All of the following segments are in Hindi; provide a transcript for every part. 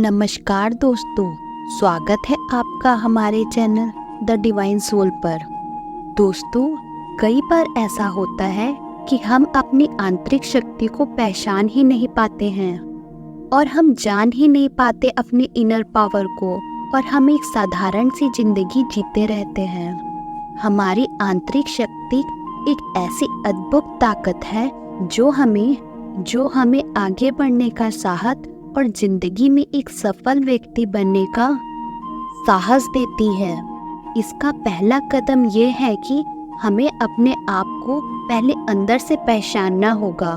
नमस्कार दोस्तों, स्वागत है आपका हमारे चैनल द डिवाइन सोल पर। दोस्तों, कई बार ऐसा होता है कि हम अपनी आंतरिक शक्ति को पहचान ही नहीं पाते हैं और हम जान ही नहीं पाते अपने इनर पावर को, और हम एक साधारण सी जिंदगी जीते रहते हैं। हमारी आंतरिक शक्ति एक ऐसी अद्भुत ताकत है जो हमें आगे बढ़ने का साहस और जिंदगी में एक सफल व्यक्ति बनने का साहस देती है। इसका पहला कदम ये है कि हमें अपने आप को पहले अंदर से पहचानना होगा।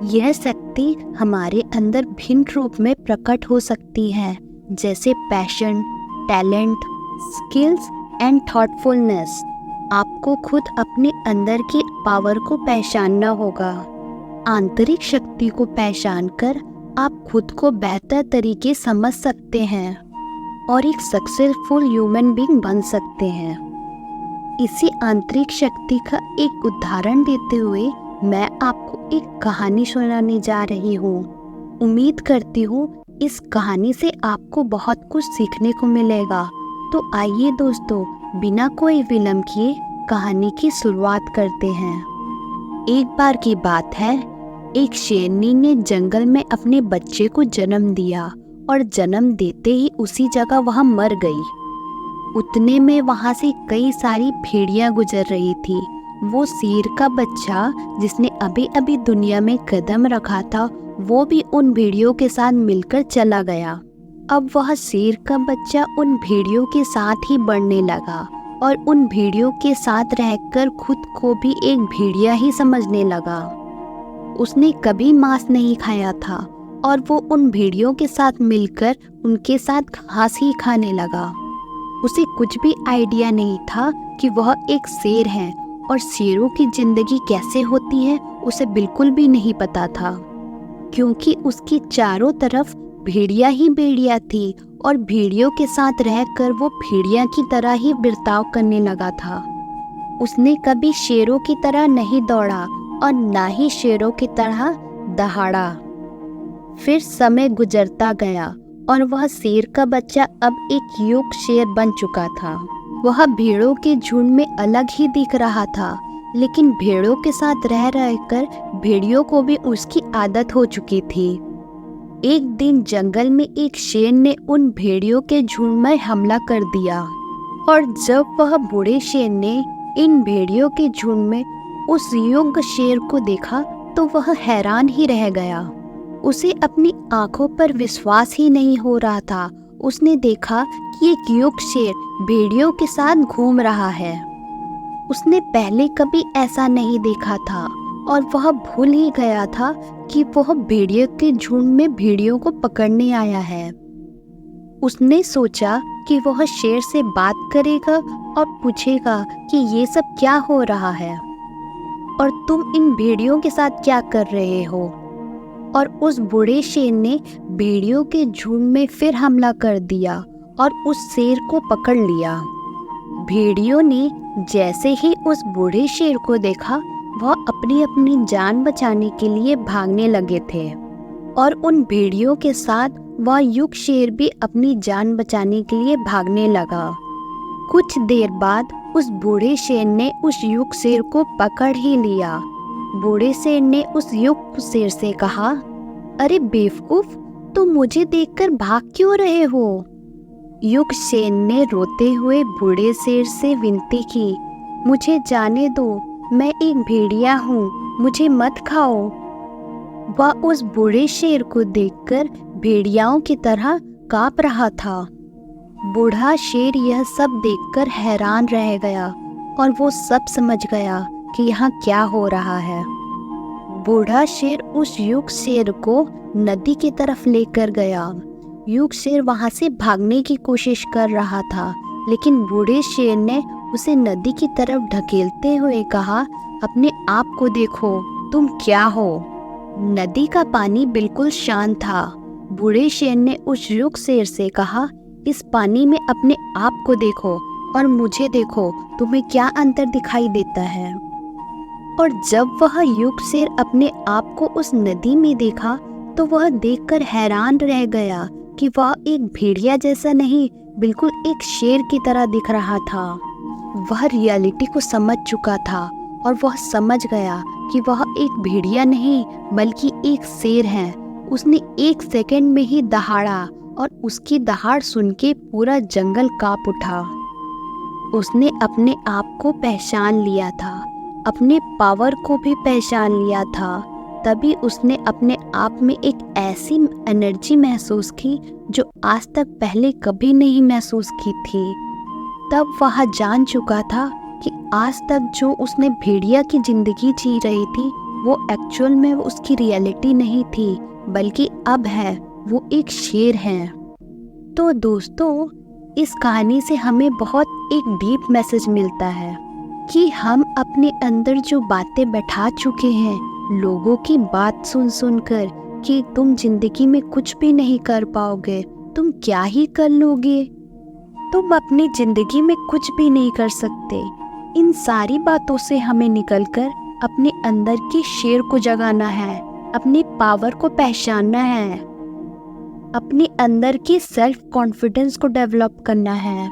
यह शक्ति हमारे अंदर भिन्न रूप में प्रकट हो सकती है, जैसे passion, talent, skills and thoughtfulness. आपको खुद अपने अंदर की पावर को पहचानना होगा। आंतरिक शक्ति को पहचानकर आप खुद को बेहतर तरीके समझ सकते हैं और एक सक्सेसफुल ह्यूमन बीइंग बन सकते हैं। इसी आंतरिक शक्ति का एक उदाहरण देते हुए मैं आपको एक कहानी सुनाने जा रही हूँ। उम्मीद करती हूँ इस कहानी से आपको बहुत कुछ सीखने को मिलेगा। तो आइए दोस्तों, बिना कोई विलंब किए कहानी की शुरुआत करते हैं। एक बार की बात है, एक शेरनी ने जंगल में अपने बच्चे को जन्म दिया और जन्म देते ही उसी जगह वह मर गई। उतने में वहां से कई सारी भेड़ियां गुजर रही थी। वो शेर का बच्चा जिसने अभी अभी दुनिया में कदम रखा था, वो भी उन भेड़ियों के साथ मिलकर चला गया। अब वह शेर का बच्चा उन भेड़ियों के साथ ही बढ़ने लगा और उन भेड़ियों के साथ रहकर खुद को भी एक भेड़िया ही समझने लगा। उसने कभी मांस नहीं खाया था और वो उन भेड़ियों के साथ मिलकर उनके साथ घास ही खाने लगा। उसे कुछ भी आइडिया नहीं था कि वह एक शेर है और शेरों की जिंदगी कैसे होती है उसे बिल्कुल भी नहीं पता था, क्योंकि उसकी चारों तरफ भेड़िया ही भेड़िया थी और भेड़ियों के साथ रहकर वो भेड़िया की तरह ही बर्ताव करने लगा था। उसने कभी शेरों की तरह नहीं दौड़ा और ना ही शेरों की तरह दहाड़ा। फिर समय गुजरता गया और वह शेर का बच्चा अब एक युग शेर बन चुका था। वह भेड़ों के झुंड में अलग ही दिख रहा था, लेकिन भेड़ों के साथ रह रहकर भेड़ियों को भी उसकी आदत हो चुकी थी। एक दिन जंगल में एक शेर ने उन भेड़ियों के झुंड में हमला कर दिया, और जब वह बूढ़े शेर ने इन भेड़ियों के झुंड में उस युग शेर को देखा तो वह हैरान ही रह गया। उसे अपनी आंखों पर विश्वास ही नहीं हो रहा था। उसने देखा कि एक युग शेर भेड़ियों के साथ घूम रहा है। उसने पहले कभी ऐसा नहीं देखा था और वह भूल ही गया था कि वह भेड़ियों के झुंड में भेड़ियों को पकड़ने आया है। उसने सोचा कि वह शेर से बात करेगा और पूछेगा कि ये सब क्या हो रहा है और तुम इन भेड़ियों के साथ क्या कर रहे हो। और उस बूढ़े शेर ने भेड़ियों के झुंड में फिर हमला कर दिया और उस शेर को पकड़ लिया। भेड़ियों ने जैसे ही उस बूढ़े शेर को देखा, वह अपनी अपनी जान बचाने के लिए भागने लगे थे और उन भेड़ियों के साथ वह युग शेर भी अपनी जान बचाने के लिए भागने लगा। कुछ देर बाद उस बूढ़े शेर ने उस युग शेर को पकड़ ही लिया। बूढ़े शेर ने उस युग शेर से कहा, अरे बेवकूफ, तुम मुझे देखकर भाग क्यों रहे हो। युग शेर ने रोते हुए बूढ़े शेर से विनती की, मुझे जाने दो, मैं एक भेड़िया हूँ, मुझे मत खाओ। वह उस बूढ़े शेर को देखकर भेड़ियाओं की तरह कांप रहा था। बूढ़ा शेर यह सब देखकर हैरान रह गया और वो सब समझ गया कि यहाँ क्या हो रहा है। बूढ़ा शेर उस युग शेर को नदी की तरफ लेकर गया। युग शेर वहाँ से भागने की कोशिश कर रहा था, लेकिन बूढ़े शेर ने उसे नदी की तरफ ढकेलते हुए कहा, अपने आप को देखो, तुम क्या हो। नदी का पानी बिल्कुल शांत था। बूढ़े शेर ने उस युग शेर से कहा, इस पानी में अपने आप को देखो और मुझे देखो, तुम्हें क्या अंतर दिखाई देता है। और जब वह युग शेर अपने आप को उस नदी में देखा तो वह देखकर हैरान रह गया कि वह एक भेड़िया जैसा नहीं, बिल्कुल एक शेर की तरह दिख रहा था। वह रियलिटी को समझ चुका था और वह समझ गया कि वह एक भेड़िया नहीं बल्कि एक शेर है। उसने 1 सेकंड में ही दहाड़ा और उसकी दहाड़ सुन के पूरा जंगल कांप उठा। उसने अपने आप को पहचान लिया था, अपने पावर को भी पहचान लिया था। तभी उसने अपने आप में एक ऐसी एनर्जी महसूस की जो आज तक पहले कभी नहीं महसूस की थी। तब वह जान चुका था कि आज तक जो उसने भेड़िया की जिंदगी जी रही थी वो एक्चुअल में उसकी रियलिटी नहीं थी, बल्कि अब है वो एक शेर है। तो दोस्तों, इस कहानी से हमें बहुत एक डीप मैसेज मिलता है कि हम अपने अंदर जो बातें बैठा चुके हैं, लोगों की बात सुन सुनकर कि तुम जिंदगी में कुछ भी नहीं कर पाओगे, तुम क्या ही कर लोगे, तुम अपनी जिंदगी में कुछ भी नहीं कर सकते, इन सारी बातों से हमें निकलकर अपने अंदर के शेर को जगाना है, अपनी पावर को पहचानना है, अपने अंदर की सेल्फ कॉन्फिडेंस को डेवलप करना है।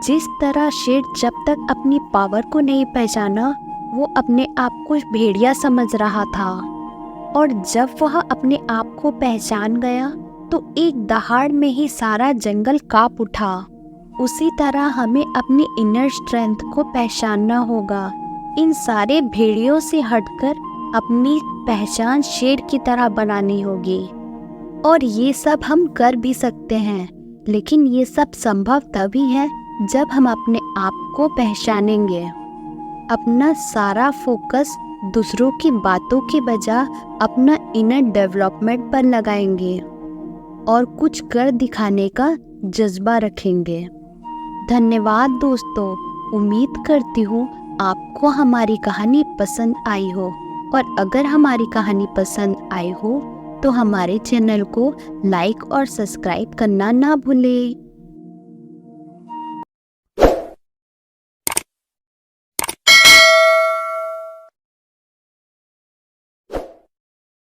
जिस तरह शेर जब तक अपनी पावर को नहीं पहचाना, वो अपने आप को भेड़िया समझ रहा था, और जब वह अपने आप को पहचान गया तो एक दहाड़ में ही सारा जंगल कांप उठा। उसी तरह हमें अपनी इनर स्ट्रेंथ को पहचानना होगा, इन सारे भेड़ियों से हटकर अपनी पहचान शेर की तरह बनानी होगी। और ये सब हम कर भी सकते हैं, लेकिन ये सब संभव तभी है जब हम अपने आप को पहचानेंगे। अपना सारा फोकस दूसरों की बातों के बजाय अपना इनर डेवलपमेंट पर लगाएंगे और कुछ कर दिखाने का जज्बा रखेंगे। धन्यवाद दोस्तों, उम्मीद करती हूँ आपको हमारी कहानी पसंद आई हो, और अगर हमारी कहानी पसंद आई हो तो हमारे चैनल को लाइक और सब्सक्राइब करना ना भूलें।